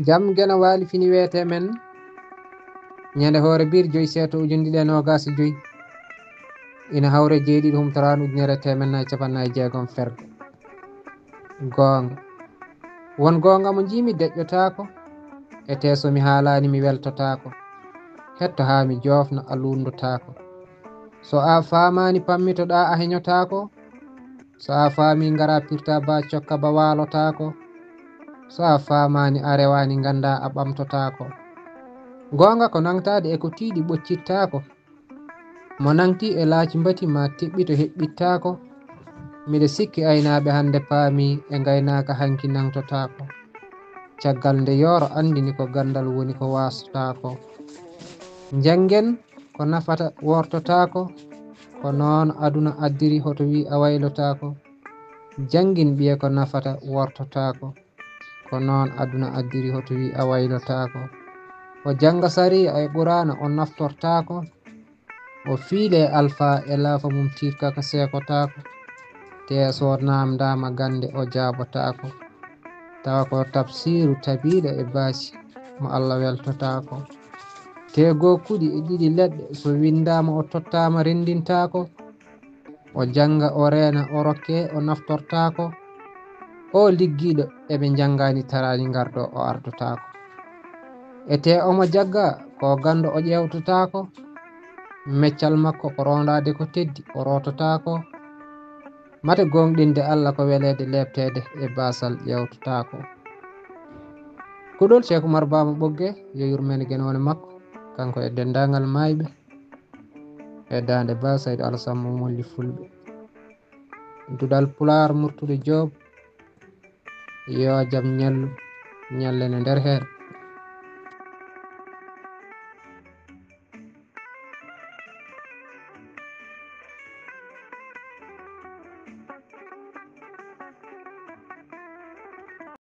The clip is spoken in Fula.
jam gena waali fini wiyete men ñande hoore bir joyi seeto ujunde ɗiɗi e nogas e joyi ina hawre jeeɗiɗi humtorano ujunere temen capannayi jeegom ferde goonga won goonga mo jimi deƴƴotako e teso mi haalani mi weltotako hetto ha mi jofno a lundotako so a famani pammitoɗa a heñotako so a faami ngara pirta ba cokka ba walotako so a famani a rewani ganda a ɓamtotako gonga ko nangtade e ko tiiɗi ɓoccittako mo nangti e laaci mbati ma teɓɓito heɓɓittako miɗa sikki aynaɓe hande paami e gaynaka hanki nangtotako caggal nde yoro andini ko gandal woni ko wasotako jangen ko nafata wortotako ko noon aduna addiri hoto wi a waylotako jangin ɓiye ko nafata wortotako ko noon aduna addiri hoto wi a waylotako o janga sariya e qur'ana o naftortako o fiile alpha e laafa mum tirkaka sekotako teeso namdama gande o jabotako tawa ko tafsiru tabiɗo e baasi mo Allah weltotako te gokkuɗi e ɗiɗi leɗɗe so windama o tottama rendintako o janga o reena o rokke o naftortako o liggiɗo eɓe jangani tarani garɗo o ardotako ete omo jagga ko gando o ƴewtotako meccal makko ko rondade ko teddi o rototako mate gonɗinde Allah ko welede lebtede e basal ƴewtotako kuɗol Cheikh Oumar Bama Ɓogge yo yurmene guenone makko kanko e dendagal mayɓe e dande ba Saydou Alassane mo molli fulɓe duɗal Pular Murtude Diop yo jaam ñallu ñallene nder hen